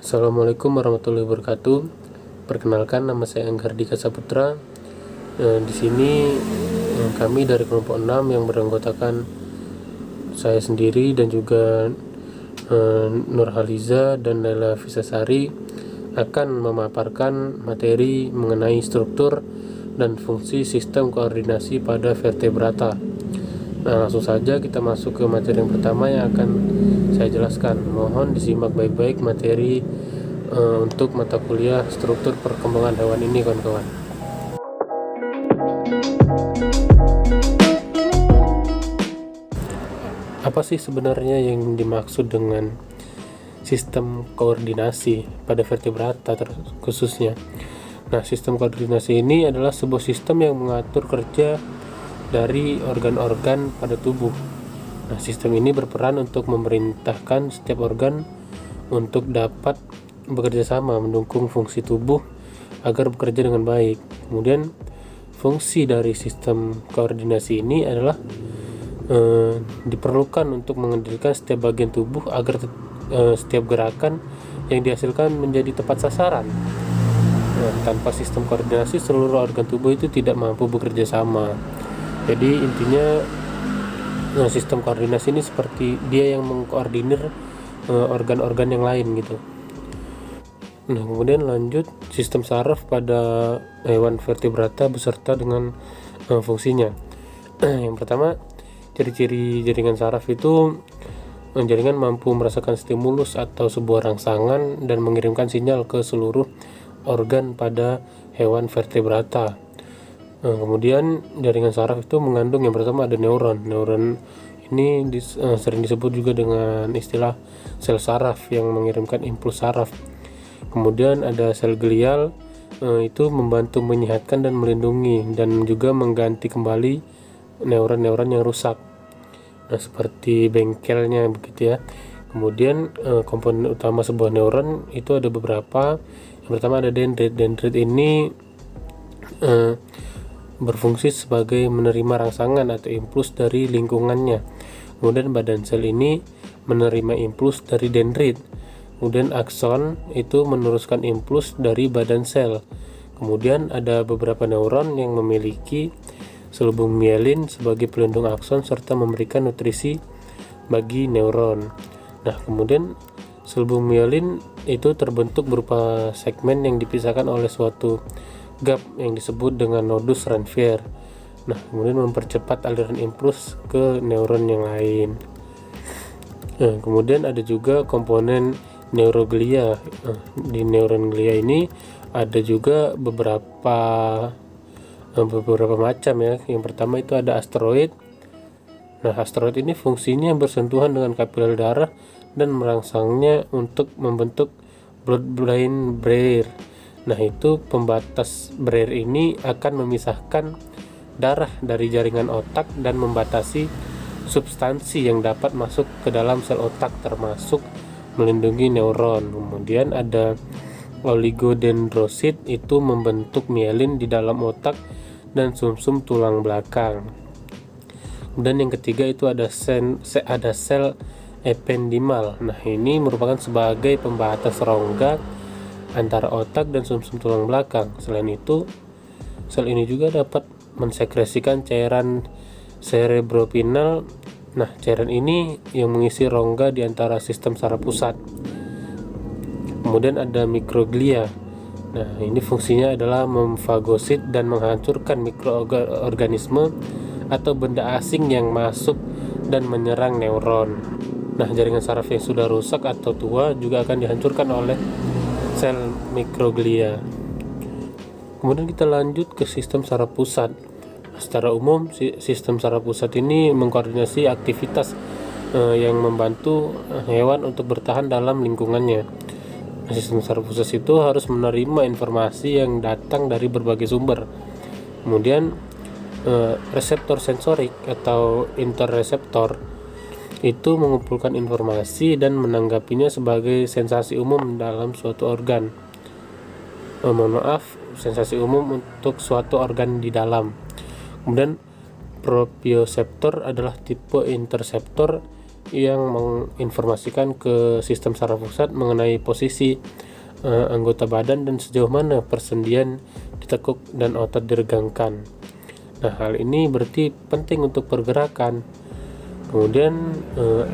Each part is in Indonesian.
Assalamualaikum warahmatullahi wabarakatuh. Perkenalkan, nama saya Anggar Dika Saputra. Di sini kami dari kelompok 6 yang beranggotakan saya sendiri dan juga Nurhaliza dan Laila Fisasari akan memaparkan materi mengenai struktur dan fungsi sistem koordinasi pada vertebrata. Nah, langsung saja kita masuk ke materi yang pertama yang akan saya jelaskan. Mohon disimak baik-baik materi untuk mata kuliah struktur perkembangan hewan ini, kawan-kawan. Apa sih sebenarnya yang dimaksud dengan sistem koordinasi pada vertebrata khususnya? Nah, sistem koordinasi ini adalah sebuah sistem yang mengatur kerja dari organ-organ pada tubuh. Nah, sistem ini berperan untuk memerintahkan setiap organ untuk dapat bekerja sama mendukung fungsi tubuh agar bekerja dengan baik. Kemudian fungsi dari sistem koordinasi ini adalah diperlukan untuk mengendalikan setiap bagian tubuh agar setiap gerakan yang dihasilkan menjadi tepat sasaran. Tanpa sistem koordinasi, seluruh organ tubuh itu tidak mampu bekerja sama. Jadi intinya sistem koordinasi ini seperti dia yang mengkoordinir organ-organ yang lain gitu. Nah, kemudian lanjut sistem saraf pada hewan vertebrata beserta dengan fungsinya. Yang pertama, ciri-ciri jaringan saraf itu jaringan mampu merasakan stimulus atau sebuah rangsangan dan mengirimkan sinyal ke seluruh organ pada hewan vertebrata. Kemudian jaringan saraf itu mengandung yang pertama ada neuron. Neuron ini sering disebut juga dengan istilah sel saraf yang mengirimkan impuls saraf. Kemudian ada sel glial, itu membantu menyehatkan dan melindungi dan juga mengganti kembali neuron-neuron yang rusak. Nah, seperti bengkelnya begitu ya. Kemudian komponen utama sebuah neuron itu ada beberapa. Yang pertama ada dendrit. Dendrit ini berfungsi sebagai menerima rangsangan atau impuls dari lingkungannya. Kemudian badan sel ini menerima impuls dari dendrit. Kemudian akson itu meneruskan impuls dari badan sel. Kemudian ada beberapa neuron yang memiliki selubung mielin sebagai pelindung akson serta memberikan nutrisi bagi neuron. Nah, kemudian selubung mielin itu terbentuk berupa segmen yang dipisahkan oleh suatu gap yang disebut dengan nodus Ranvier. Nah, kemudian mempercepat aliran impuls ke neuron yang lain. Nah, kemudian ada juga komponen neuroglia. Di neuron glia ini ada juga beberapa macam ya. Yang pertama itu ada asteroid. Nah, asteroid ini fungsinya bersentuhan dengan kapiler darah dan merangsangnya untuk membentuk blood-brain barrier. Nah, itu pembatas barrier ini akan memisahkan darah dari jaringan otak dan membatasi substansi yang dapat masuk ke dalam sel otak termasuk melindungi neuron. Kemudian ada oligodendrosit, itu membentuk mielin di dalam otak dan sumsum tulang belakang. Dan yang ketiga itu ada sel ependimal. Nah, ini merupakan sebagai pembatas rongga antara otak dan sumsum tulang belakang. Selain itu, sel ini juga dapat mensekresikan cairan cerebropinal. Nah, cairan ini yang mengisi rongga di antara sistem saraf pusat. Kemudian ada mikroglia. Nah, ini fungsinya adalah memfagosit dan menghancurkan mikroorganisme atau benda asing yang masuk dan menyerang neuron. Nah, jaringan saraf yang sudah rusak atau tua juga akan dihancurkan oleh sel mikroglia. Kemudian kita lanjut ke sistem saraf pusat. Secara umum, sistem saraf pusat ini mengkoordinasi aktivitas yang membantu hewan untuk bertahan dalam lingkungannya. Sistem saraf pusat itu harus menerima informasi yang datang dari berbagai sumber. Kemudian reseptor sensorik atau intereseptor itu mengumpulkan informasi dan menanggapinya sebagai sensasi umum dalam suatu organ. Sensasi umum untuk suatu organ di dalam. Kemudian proprioseptor adalah tipe interseptor yang menginformasikan ke sistem saraf pusat mengenai posisi anggota badan dan sejauh mana persendian ditekuk dan otot diregangkan. Nah, hal ini berarti penting untuk pergerakan. Kemudian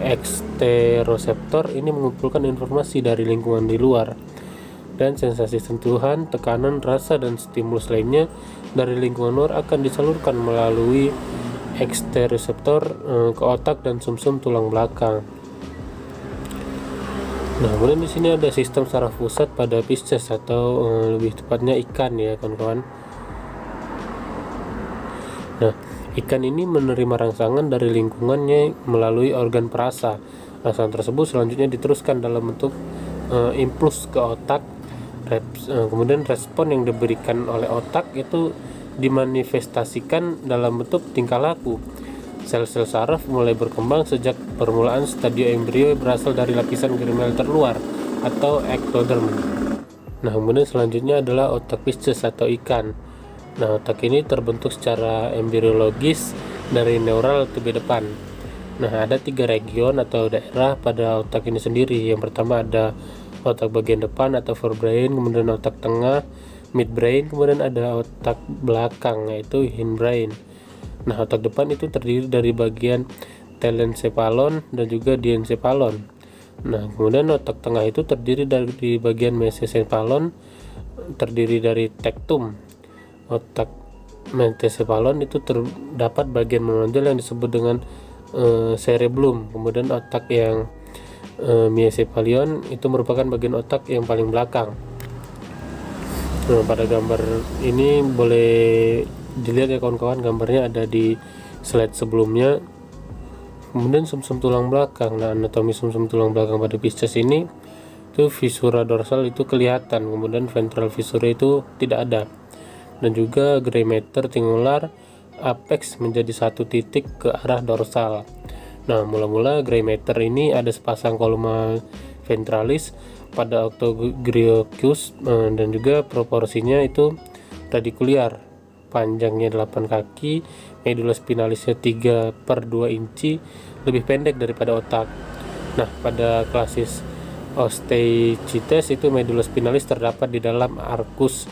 eksteroseptor ini mengumpulkan informasi dari lingkungan di luar, dan sensasi sentuhan, tekanan, rasa, dan stimulus lainnya dari lingkungan luar akan disalurkan melalui eksteroseptor ke otak dan sumsum tulang belakang. Nah, kemudian di sini ada sistem saraf pusat pada Pisces atau lebih tepatnya ikan ya kawan-kawan. Nah, ikan ini menerima rangsangan dari lingkungannya melalui organ perasa. Rangsangan tersebut selanjutnya diteruskan dalam bentuk impuls ke otak. Kemudian respon yang diberikan oleh otak itu dimanifestasikan dalam bentuk tingkah laku. Sel-sel saraf mulai berkembang sejak permulaan stadio embrio berasal dari lapisan germinal terluar atau ectoderm. Nah, kemudian selanjutnya adalah otak Pisces atau ikan. Nah, otak ini terbentuk secara embriologis dari neural tubuh depan. Nah, ada 3 region atau daerah pada otak ini sendiri. Yang pertama ada otak bagian depan atau forebrain, kemudian otak tengah midbrain, kemudian ada otak belakang yaitu hindbrain. Nah, otak depan itu terdiri dari bagian telencephalon dan juga diencephalon. Nah, kemudian otak tengah itu terdiri dari bagian mesencephalon, terdiri dari tectum. Otak mesencephalon itu terdapat bagian menonjol yang disebut dengan cerebellum. Kemudian otak yang mesencephalion itu merupakan bagian otak yang paling belakang. Nah, pada gambar ini boleh dilihat ya kawan-kawan, gambarnya ada di slide sebelumnya. Kemudian sumsum tulang belakang. Nah, anatomi sumsum tulang belakang pada Pisces ini itu visura dorsal itu kelihatan, kemudian ventral visura itu tidak ada, dan juga greater tingular apex menjadi satu titik ke arah dorsal. Nah, mula-mula greater ini ada sepasang koloma ventralis pada octogyrochus dan juga proporsinya itu radikuliar, panjangnya 8 kaki, medula spinalisnya 3/2 inci, lebih pendek daripada otak. Nah, pada klasis Osteichthyes itu medula spinalis terdapat di dalam arcus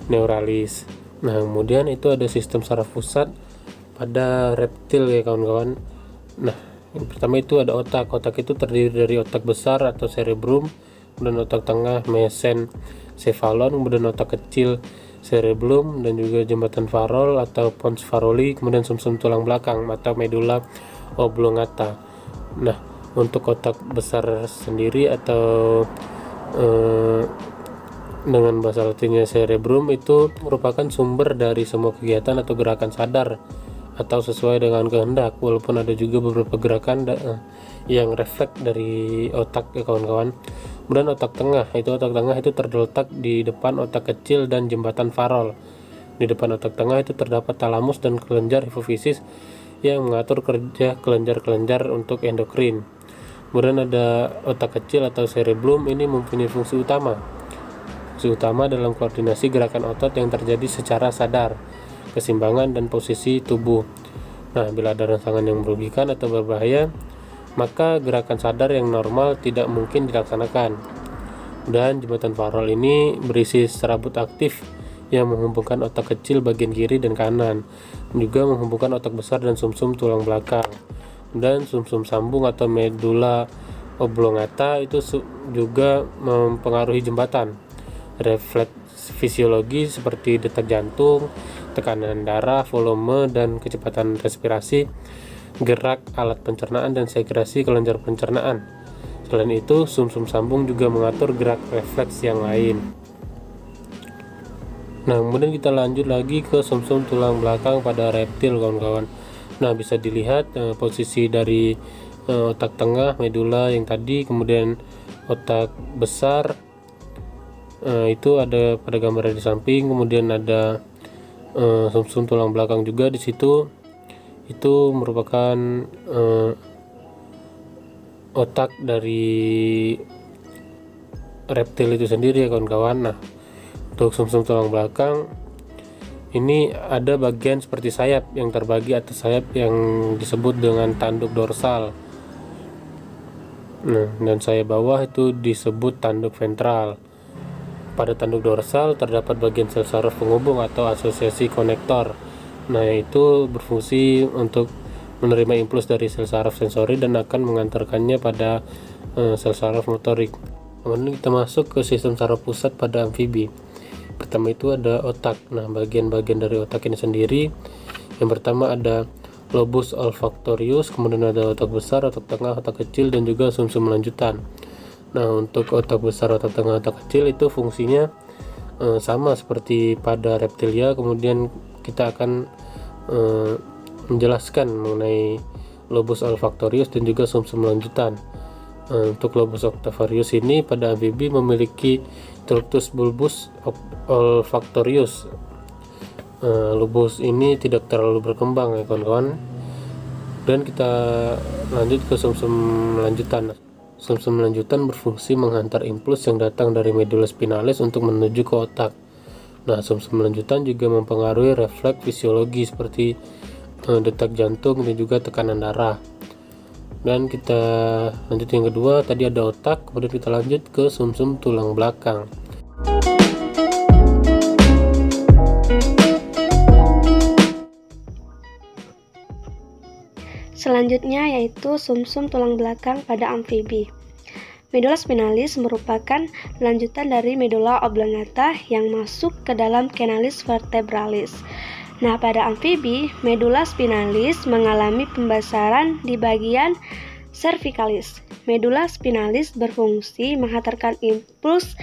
neuralis. Nah, kemudian itu ada sistem saraf pusat pada reptil ya kawan-kawan. Nah, yang pertama itu ada otak. Otak itu terdiri dari otak besar atau cerebrum, kemudian otak tengah mesencephalon, kemudian otak kecil cerebellum, dan juga jembatan Farol atau pons Faroli, kemudian sumsum tulang belakang atau medulla oblongata. Nah, untuk otak besar sendiri atau dengan bahasa latinnya cerebrum itu merupakan sumber dari semua kegiatan atau gerakan sadar atau sesuai dengan kehendak, walaupun ada juga beberapa gerakan yang refleks dari otak ya kawan-kawan. Kemudian otak tengah itu terletak di depan otak kecil dan jembatan Farol. Di depan otak tengah itu terdapat talamus dan kelenjar hipofisis yang mengatur kerja kelenjar-kelenjar untuk endokrin. Kemudian ada otak kecil atau cerebellum, ini mempunyai fungsi utama dalam koordinasi gerakan otot yang terjadi secara sadar, keseimbangan dan posisi tubuh. Nah, bila ada rangsangan yang merugikan atau berbahaya, maka gerakan sadar yang normal tidak mungkin dilaksanakan. Dan jembatan Farol ini berisi serabut aktif yang menghubungkan otak kecil bagian kiri dan kanan, juga menghubungkan otak besar dan sumsum tulang belakang. Dan sumsum sambung atau medulla oblongata itu juga mempengaruhi jembatan. Refleks fisiologi seperti detak jantung, tekanan darah, volume dan kecepatan respirasi, gerak alat pencernaan dan sekresi kelenjar pencernaan. Selain itu, sumsum sambung juga mengatur gerak refleks yang lain. Nah, kemudian kita lanjut lagi ke sumsum tulang belakang pada reptil kawan-kawan. Nah, bisa dilihat posisi dari otak tengah medulla yang tadi, kemudian otak besar itu ada pada gambar di samping, kemudian ada sumsum tulang belakang juga di situ. Itu merupakan otak dari reptil itu sendiri ya kawan-kawan. Nah, untuk sumsum tulang belakang ini ada bagian seperti sayap yang terbagi atas sayap yang disebut dengan tanduk dorsal. Nah, dan saya bawah itu disebut tanduk ventral. Pada tanduk dorsal terdapat bagian sel saraf penghubung atau asosiasi konektor. Nah, itu berfungsi untuk menerima impuls dari sel saraf sensori dan akan mengantarkannya pada sel saraf motorik. Kemudian kita masuk ke sistem saraf pusat pada amfibi. Pertama itu ada otak. Nah, bagian-bagian dari otak ini sendiri, yang pertama ada lobus olfactorius, kemudian ada otak besar, otak tengah, otak kecil, dan juga sumsum lanjutan. Nah, untuk otak besar, otak tengah, otak kecil itu fungsinya sama seperti pada reptilia. Kemudian kita akan menjelaskan mengenai lobus olfactorius dan juga sumsum lanjutan. Untuk lobus olfactorius ini pada amfibi memiliki trunctus bulbus olfactorius. Lobus ini tidak terlalu berkembang ya kawan-kawan. Dan kita lanjut ke sumsum lanjutan. Sumsum lanjutan berfungsi menghantar impuls yang datang dari medula spinalis untuk menuju ke otak. Nah, sumsum lanjutan juga mempengaruhi refleks fisiologi seperti detak jantung dan juga tekanan darah. Dan kita lanjut yang kedua, tadi ada otak, kemudian kita lanjut ke sumsum tulang belakang. Selanjutnya yaitu sumsum tulang belakang pada amfibi. Medula spinalis merupakan lanjutan dari medula oblongata yang masuk ke dalam canalis vertebralis. Nah, pada amfibi, medula spinalis mengalami pembesaran di bagian cervicalis. Medula spinalis berfungsi menghantarkan impuls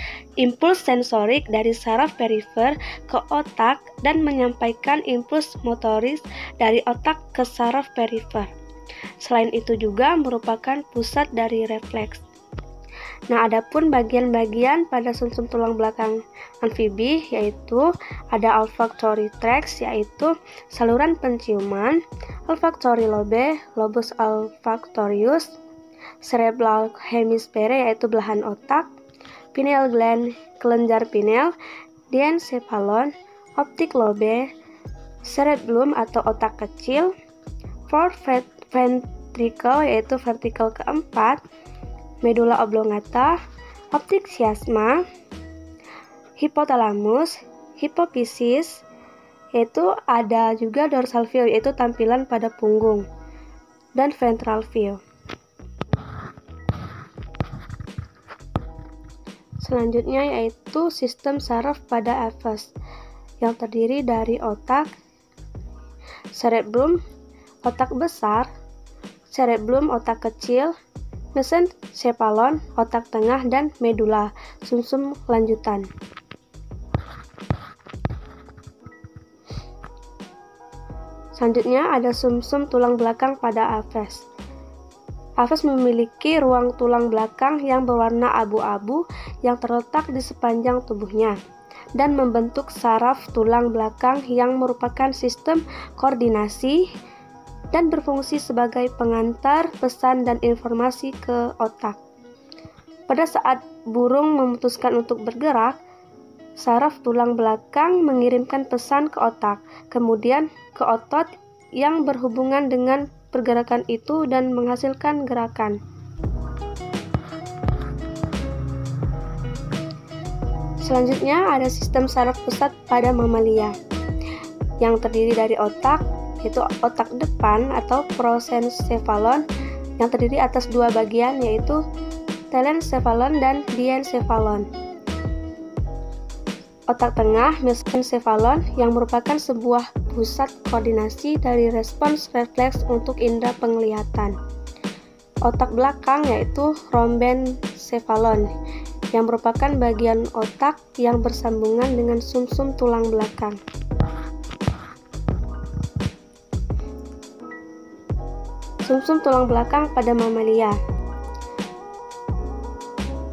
sensorik dari saraf perifer ke otak dan menyampaikan impuls motoris dari otak ke saraf perifer. Selain itu juga merupakan pusat dari refleks. Nah, adapun bagian-bagian pada sumsum tulang belakang amfibi yaitu ada olfactory tracts, yaitu saluran penciuman, olfactory lobe, lobus olfactorius, cerebral hemisphere yaitu belahan otak, pineal gland, kelenjar pineal, diencephalon, optic lobe, cerebellum atau otak kecil, fourth ventricle yaitu vertical keempat, medula oblongata, optik chiasma, hipotalamus, hipophysis, yaitu ada juga dorsal view yaitu tampilan pada punggung, dan ventral view. Selanjutnya yaitu sistem saraf pada aphes yang terdiri dari otak, cerebellum, otak besar, cerebellum otak kecil, mesencephalon otak tengah, dan medula sumsum lanjutan. Selanjutnya ada sumsum tulang belakang pada aphes. Aphes memiliki ruang tulang belakang yang berwarna abu-abu yang terletak di sepanjang tubuhnya dan membentuk saraf tulang belakang yang merupakan sistem koordinasi dan berfungsi sebagai pengantar pesan dan informasi ke otak. Pada saat burung memutuskan untuk bergerak, saraf tulang belakang mengirimkan pesan ke otak, kemudian ke otot yang berhubungan dengan pergerakan itu dan menghasilkan gerakan. Selanjutnya ada sistem saraf pusat pada mamalia yang terdiri dari otak, yaitu otak depan atau prosencephalon yang terdiri atas dua bagian yaitu telencephalon dan diencephalon. Otak tengah mesencephalon yang merupakan sebuah pusat koordinasi dari respons refleks untuk indera penglihatan. Otak belakang yaitu rhombencephalon yang merupakan bagian otak yang bersambungan dengan sumsum tulang belakang. Sumsum tulang belakang pada mamalia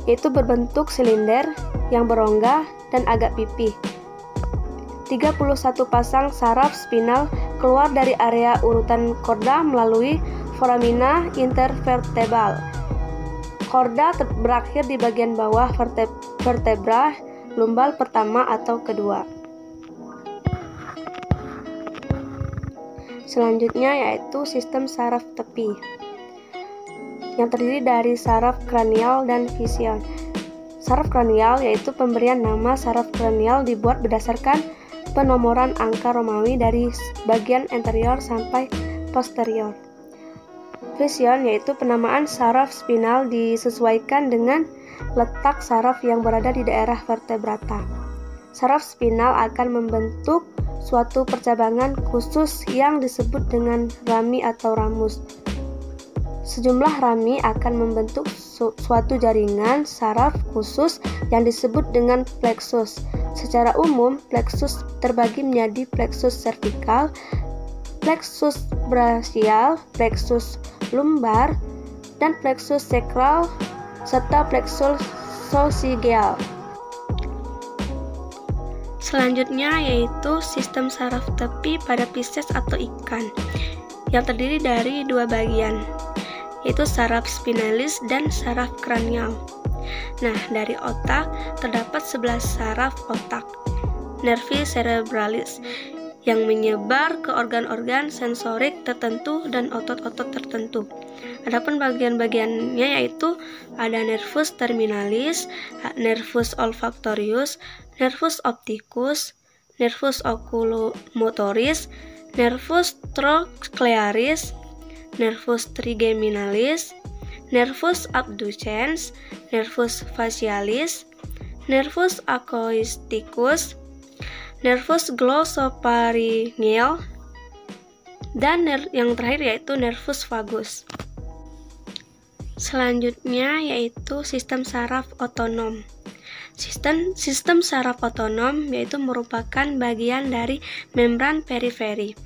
yaitu berbentuk silinder yang berongga dan agak pipih. 31 pasang saraf spinal keluar dari area urutan korda melalui foramina intervertebral. Korda berakhir di bagian bawah vertebra lumbal pertama atau kedua. Selanjutnya yaitu sistem saraf tepi. yang terdiri dari saraf kranial dan vision. Saraf kranial yaitu pemberian nama saraf kranial dibuat berdasarkan penomoran angka Romawi dari bagian anterior sampai posterior. Vision yaitu penamaan saraf spinal disesuaikan dengan letak saraf yang berada di daerah vertebrata. Saraf spinal akan membentuk suatu percabangan khusus yang disebut dengan rami atau ramus. Sejumlah rami akan membentuk suatu jaringan saraf khusus yang disebut dengan plexus. Secara umum, plexus terbagi menjadi plexus cervical, plexus brachial, plexus lumbar, dan plexus sacral, serta plexus soccygeal. Selanjutnya yaitu sistem saraf tepi pada Pisces atau ikan, yang terdiri dari dua bagian, yaitu saraf spinalis dan saraf kranial. Nah, dari otak terdapat 11 saraf otak, nervi cerebralis, yang menyebar ke organ-organ sensorik tertentu dan otot-otot tertentu. Adapun bagian-bagiannya yaitu ada nervus terminalis, nervus olfactorius, nervus opticus, nervus oculomotoris, nervus trochlearis, nervus trigeminalis, nervus abducens, nervus facialis, nervus acousticus, nervus glossopharyngeal, dan yang terakhir yaitu nervus vagus. Selanjutnya yaitu sistem saraf otonom. Sistem saraf otonom yaitu merupakan bagian dari membran periferi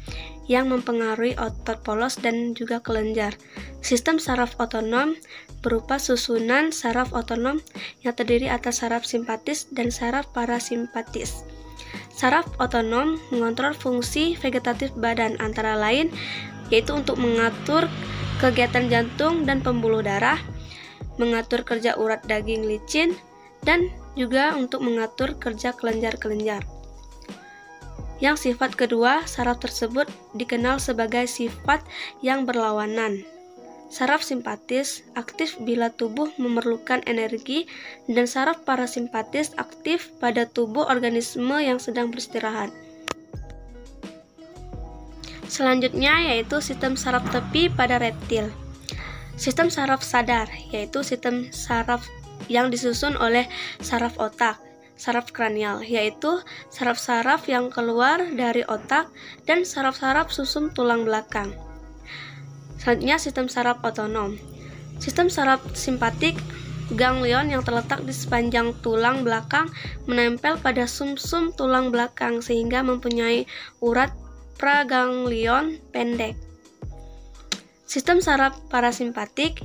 yang mempengaruhi otot polos dan juga kelenjar. Sistem saraf otonom berupa susunan saraf otonom yang terdiri atas saraf simpatis dan saraf parasimpatis. Saraf otonom mengontrol fungsi vegetatif badan, antara lain yaitu untuk mengatur kegiatan jantung dan pembuluh darah, mengatur kerja urat daging licin, dan juga untuk mengatur kerja kelenjar-kelenjar. Yang sifat kedua, saraf tersebut dikenal sebagai sifat yang berlawanan. Saraf simpatis aktif bila tubuh memerlukan energi, dan saraf parasimpatis aktif pada tubuh organisme yang sedang beristirahat. Selanjutnya yaitu sistem saraf tepi pada reptil. Sistem saraf sadar yaitu sistem saraf yang disusun oleh saraf otak, saraf kranial, yaitu saraf-saraf yang keluar dari otak dan saraf-saraf susum tulang belakang. Selanjutnya sistem saraf otonom. Sistem saraf simpatik, ganglion yang terletak di sepanjang tulang belakang menempel pada sumsum tulang belakang sehingga mempunyai urat praganglion pendek. Sistem saraf parasimpatik,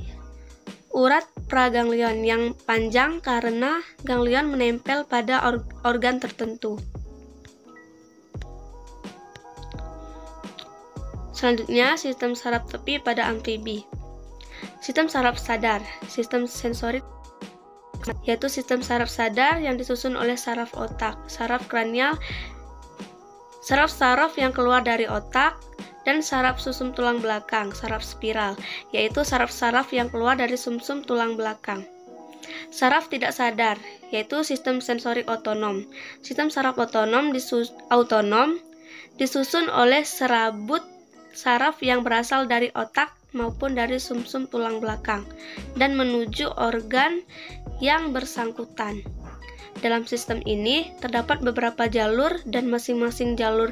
urat praganglion yang panjang karena ganglion menempel pada organ tertentu. Selanjutnya, sistem saraf tepi pada amfibi. Sistem saraf sadar, sistem sensorik, yaitu sistem saraf sadar yang disusun oleh saraf otak, saraf kranial, saraf-saraf yang keluar dari otak, dan saraf susum tulang belakang, saraf spiral, yaitu saraf-saraf yang keluar dari sumsum tulang belakang. Saraf tidak sadar, yaitu sistem sensorik otonom. Sistem saraf otonom disusun oleh serabut saraf yang berasal dari otak maupun dari sumsum tulang belakang dan menuju organ yang bersangkutan. Dalam sistem ini terdapat beberapa jalur dan masing-masing jalur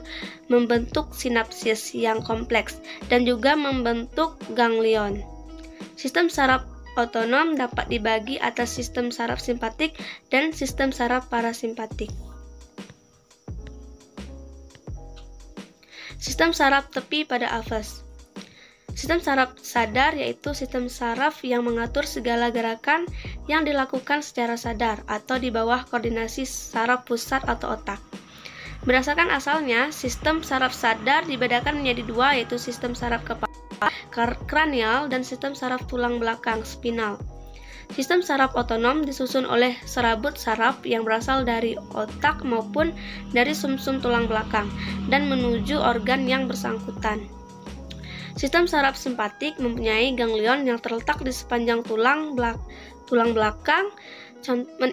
membentuk sinapsis yang kompleks dan juga membentuk ganglion. Sistem saraf otonom dapat dibagi atas sistem saraf simpatik dan sistem saraf parasimpatik. Sistem saraf tepi pada Aves. Sistem saraf sadar yaitu sistem saraf yang mengatur segala gerakan yang dilakukan secara sadar atau di bawah koordinasi saraf pusat atau otak. Berdasarkan asalnya, sistem saraf sadar dibedakan menjadi dua, yaitu sistem saraf kepala kranial dan sistem saraf tulang belakang spinal. Sistem saraf otonom disusun oleh serabut saraf yang berasal dari otak maupun dari sumsum tulang belakang dan menuju organ yang bersangkutan. Sistem saraf simpatik mempunyai ganglion yang terletak di sepanjang tulang belakang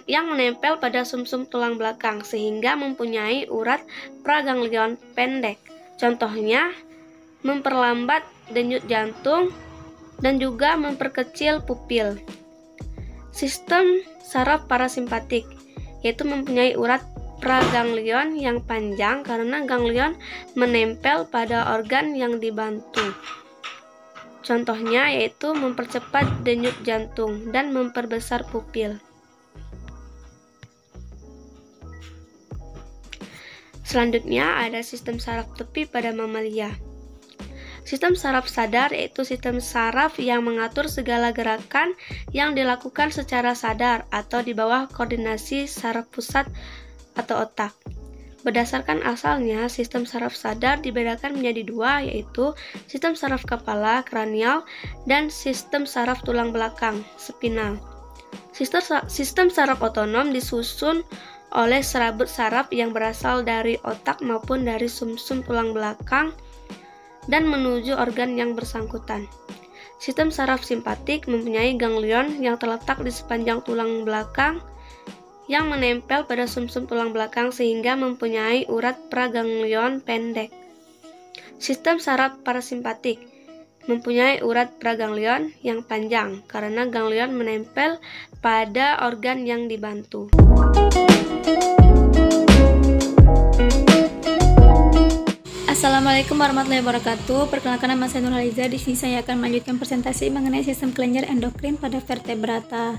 yang menempel pada sumsum tulang belakang sehingga mempunyai urat praganglion pendek. Contohnya, memperlambat denyut jantung dan juga memperkecil pupil. Sistem saraf parasimpatik yaitu mempunyai urat praganglion yang panjang karena ganglion menempel pada organ yang dibantu. Contohnya yaitu mempercepat denyut jantung dan memperbesar pupil. Selanjutnya ada sistem saraf tepi pada mamalia. Sistem saraf sadar yaitu sistem saraf yang mengatur segala gerakan yang dilakukan secara sadar atau di bawah koordinasi saraf pusat atau otak. Berdasarkan asalnya, sistem saraf sadar dibedakan menjadi dua, yaitu sistem saraf kepala kranial dan sistem saraf tulang belakang spinal. Sistem saraf otonom disusun oleh serabut saraf yang berasal dari otak maupun dari sumsum tulang belakang dan menuju organ yang bersangkutan. Sistem saraf simpatik mempunyai ganglion yang terletak di sepanjang tulang belakang yang menempel pada sumsum tulang belakang sehingga mempunyai urat praganglion pendek. Sistem saraf parasimpatik mempunyai urat praganglion yang panjang karena ganglion menempel pada organ yang dibantu. Assalamualaikum warahmatullahi wabarakatuh. Perkenalkan, nama saya Nurhaliza. Di sini saya akan melanjutkan presentasi mengenai sistem kelenjar endokrin pada vertebrata.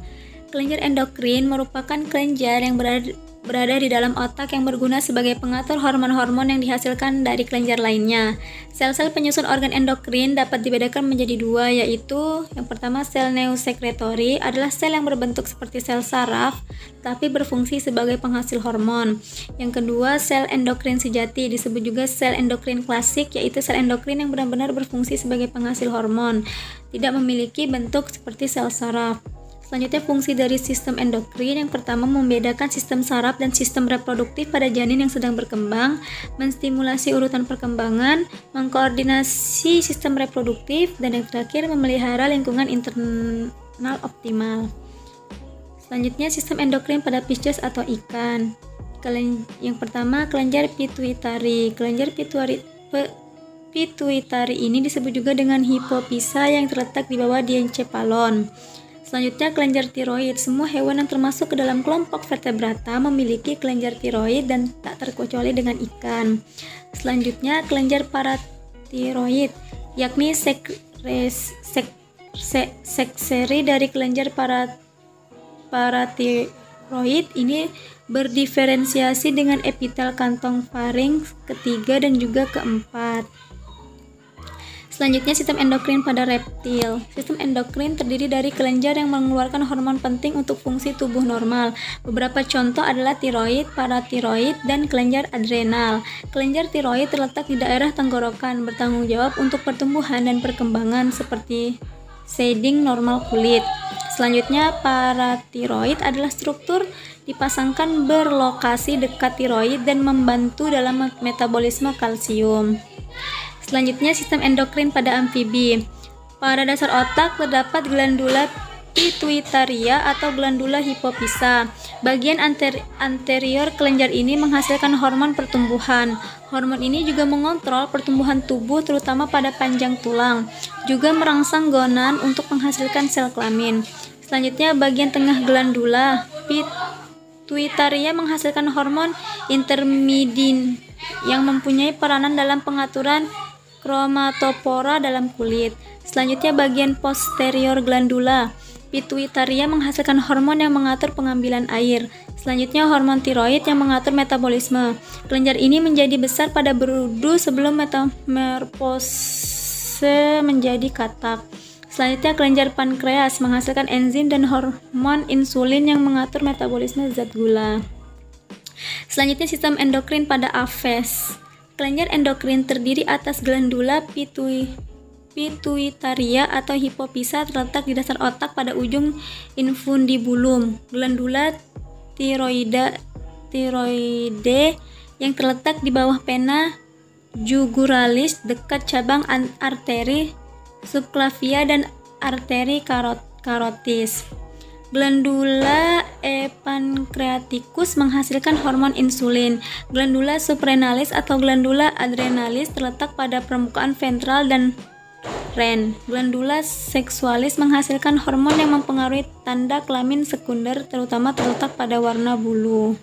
Kelenjar endokrin merupakan kelenjar yang berada di dalam otak yang berguna sebagai pengatur hormon-hormon yang dihasilkan dari kelenjar lainnya. Sel-sel penyusun organ endokrin dapat dibedakan menjadi dua, yaitu yang pertama sel neosekretori adalah sel yang berbentuk seperti sel saraf tapi berfungsi sebagai penghasil hormon. Yang kedua sel endokrin sejati, disebut juga sel endokrin klasik, yaitu sel endokrin yang benar-benar berfungsi sebagai penghasil hormon, tidak memiliki bentuk seperti sel saraf. Selanjutnya, fungsi dari sistem endokrin yang pertama membedakan sistem saraf dan sistem reproduktif pada janin yang sedang berkembang, menstimulasi urutan perkembangan, mengkoordinasi sistem reproduktif, dan yang terakhir memelihara lingkungan internal optimal. Selanjutnya, sistem endokrin pada Pisces atau ikan. Yang pertama, kelenjar pituitari. Kelenjar pituitari ini disebut juga dengan hipofisa yang terletak di bawah diencephalon. Selanjutnya, kelenjar tiroid. Semua hewan yang termasuk ke dalam kelompok vertebrata memiliki kelenjar tiroid dan tak terkecuali dengan ikan. Selanjutnya, kelenjar paratiroid, yakni sekseri dari kelenjar paratiroid ini berdiferensiasi dengan epitel kantong faring ketiga dan juga keempat. Selanjutnya, sistem endokrin pada reptil. Sistem endokrin terdiri dari kelenjar yang mengeluarkan hormon penting untuk fungsi tubuh normal. Beberapa contoh adalah tiroid, paratiroid, dan kelenjar adrenal. Kelenjar tiroid terletak di daerah tenggorokan, bertanggung jawab untuk pertumbuhan dan perkembangan seperti shading normal kulit. Selanjutnya, paratiroid adalah struktur dipasangkan berlokasi dekat tiroid dan membantu dalam metabolisme kalsium. Selanjutnya, sistem endokrin pada amfibi. Pada dasar otak terdapat glandula pituitaria atau glandula hipofisa. Bagian anterior kelenjar ini menghasilkan hormon pertumbuhan. Hormon ini juga mengontrol pertumbuhan tubuh terutama pada panjang tulang, juga merangsang gonan untuk menghasilkan sel kelamin. Selanjutnya, bagian tengah glandula pituitaria menghasilkan hormon intermedin yang mempunyai peranan dalam pengaturan kromatopora dalam kulit. Selanjutnya, bagian posterior glandula pituitaria menghasilkan hormon yang mengatur pengambilan air. Selanjutnya, hormon tiroid yang mengatur metabolisme. Kelenjar ini menjadi besar pada berudu sebelum metamorfose menjadi katak. Selanjutnya, kelenjar pankreas menghasilkan enzim dan hormon insulin yang mengatur metabolisme zat gula. Selanjutnya, sistem endokrin pada Aves. Kelenjar endokrin terdiri atas glandula pituitaria atau hipofisa terletak di dasar otak pada ujung infundibulum. Glandula tiroide yang terletak di bawah pena juguralis dekat cabang arteri subclavia dan arteri karotis. Glandula pancreaticus menghasilkan hormon insulin. Glandula suprarenalis atau glandula adrenalis terletak pada permukaan ventral dan ren. Glandula sexualis menghasilkan hormon yang mempengaruhi tanda kelamin sekunder, terutama terletak pada warna bulu.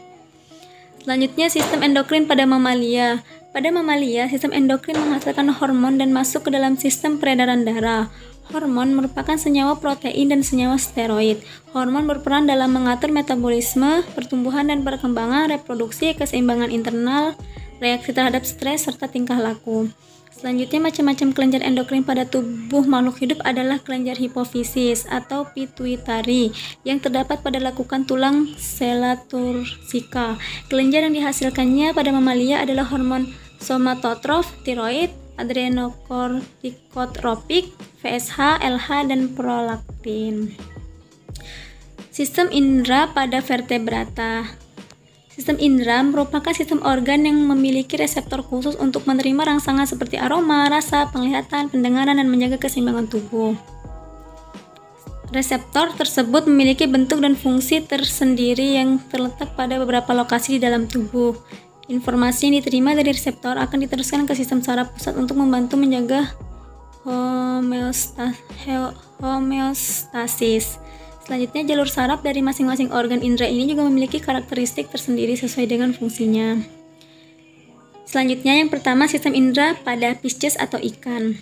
Selanjutnya, sistem endokrin pada mamalia. Pada mamalia, sistem endokrin menghasilkan hormon dan masuk ke dalam sistem peredaran darah. Hormon merupakan senyawa protein dan senyawa steroid. Hormon berperan dalam mengatur metabolisme, pertumbuhan dan perkembangan, reproduksi, keseimbangan internal, reaksi terhadap stres, serta tingkah laku. Selanjutnya, macam-macam kelenjar endokrin pada tubuh makhluk hidup adalah kelenjar hipofisis atau pituitari yang terdapat pada lekukan tulang selatursika. Kelenjar yang dihasilkannya pada mamalia adalah hormon somatotrof, tiroid, adrenokortikotropik, FSH, LH, dan prolaktin. Sistem indera pada vertebrata. Sistem indera merupakan sistem organ yang memiliki reseptor khusus untuk menerima rangsangan seperti aroma, rasa, penglihatan, pendengaran, dan menjaga keseimbangan tubuh. Reseptor tersebut memiliki bentuk dan fungsi tersendiri yang terletak pada beberapa lokasi di dalam tubuh. Informasi yang diterima dari reseptor akan diteruskan ke sistem saraf pusat untuk membantu menjaga homeostasis. Selanjutnya, jalur saraf dari masing-masing organ indera ini juga memiliki karakteristik tersendiri sesuai dengan fungsinya. Selanjutnya, yang pertama, sistem indera pada Pisces atau ikan.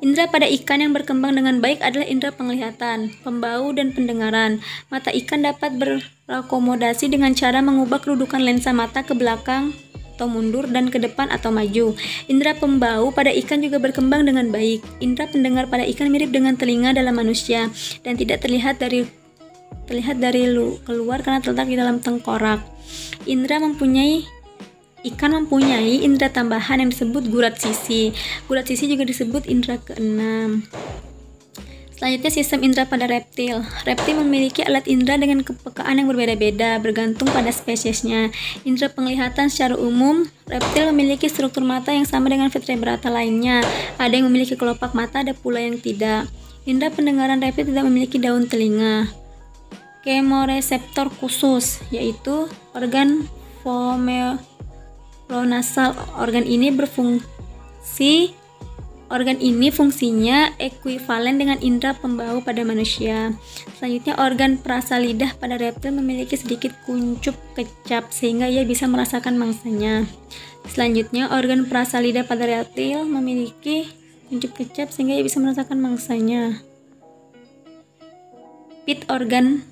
Indera pada ikan yang berkembang dengan baik adalah indera penglihatan, pembau, dan pendengaran. Mata ikan dapat berakomodasi dengan cara mengubah kedudukan lensa mata ke belakang atau mundur dan ke depan atau maju. Indera pembau pada ikan juga berkembang dengan baik. Indera pendengar pada ikan mirip dengan telinga dalam manusia dan tidak terlihat dari keluar karena terletak di dalam tengkorak. Ikan mempunyai indera tambahan yang disebut gurat sisi. Gurat sisi juga disebut indera keenam. Selanjutnya, sistem indera pada reptil. Reptil memiliki alat indera dengan kepekaan yang berbeda-beda, bergantung pada spesiesnya. Indera penglihatan secara umum, reptil memiliki struktur mata yang sama dengan vertebrata lainnya. Ada yang memiliki kelopak mata, ada pula yang tidak. Indera pendengaran reptil tidak memiliki daun telinga. Kemoreseptor khusus, yaitu organ vomeronasal. Organ ini fungsinya ekuivalen dengan indera pembau pada manusia. Selanjutnya, organ perasa lidah pada reptil memiliki sedikit kuncup kecap sehingga ia bisa merasakan mangsanya. Selanjutnya, organ perasa lidah pada reptil memiliki kuncup kecap sehingga ia bisa merasakan mangsanya. Pit organ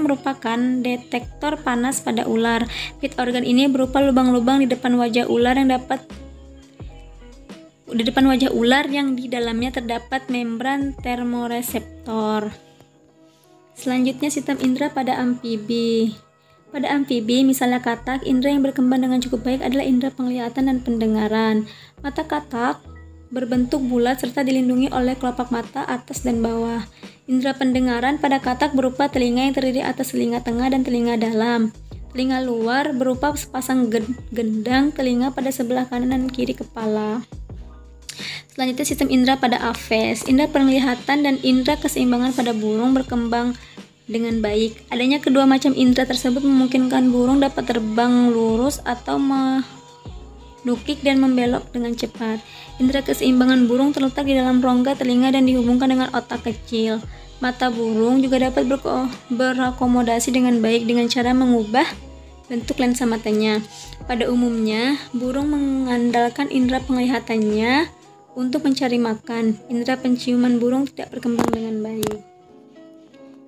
merupakan detektor panas pada ular. Pit organ ini berupa lubang-lubang di depan wajah ular yang di dalamnya terdapat membran termoreseptor. Selanjutnya, sistem indera pada amfibi. Pada amfibi, misalnya katak, indera yang berkembang dengan cukup baik adalah indera penglihatan dan pendengaran. Mata katak berbentuk bulat serta dilindungi oleh kelopak mata atas dan bawah. Indera pendengaran pada katak berupa telinga yang terdiri atas telinga tengah dan telinga dalam. Telinga luar berupa sepasang gendang telinga pada sebelah kanan dan kiri kepala. Selanjutnya, sistem indera pada aves. Indera penglihatan dan indera keseimbangan pada burung berkembang dengan baik. Adanya kedua macam indera tersebut memungkinkan burung dapat terbang lurus atau menukik dan membelok dengan cepat. Indera keseimbangan burung terletak di dalam rongga telinga dan dihubungkan dengan otak kecil. Mata burung juga dapat berakomodasi dengan baik dengan cara mengubah bentuk lensa matanya. Pada umumnya, burung mengandalkan indera penglihatannya untuk mencari makan. Indera penciuman burung tidak berkembang dengan baik.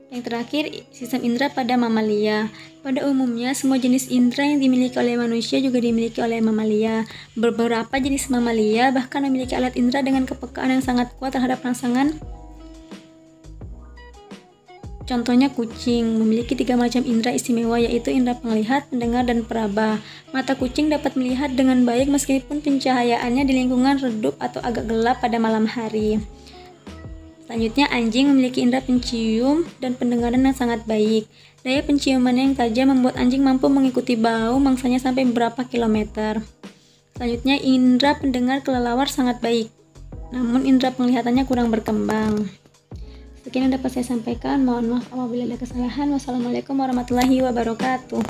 Yang terakhir, sistem indera pada mamalia. Pada umumnya, semua jenis indera yang dimiliki oleh manusia juga dimiliki oleh mamalia. Beberapa jenis mamalia bahkan memiliki alat indera dengan kepekaan yang sangat kuat terhadap rangsangan. Contohnya, kucing memiliki 3 macam indera istimewa, yaitu indera penglihat, pendengar, dan peraba. Mata kucing dapat melihat dengan baik meskipun pencahayaannya di lingkungan redup atau agak gelap pada malam hari. Selanjutnya, anjing memiliki indera pencium dan pendengaran yang sangat baik. Daya penciumannya yang tajam membuat anjing mampu mengikuti bau mangsanya sampai beberapa kilometer. Selanjutnya, indera pendengar kelelawar sangat baik, namun indera penglihatannya kurang berkembang. Sekian yang dapat saya sampaikan. Mohon maaf apabila ada kesalahan. Wassalamualaikum warahmatullahi wabarakatuh.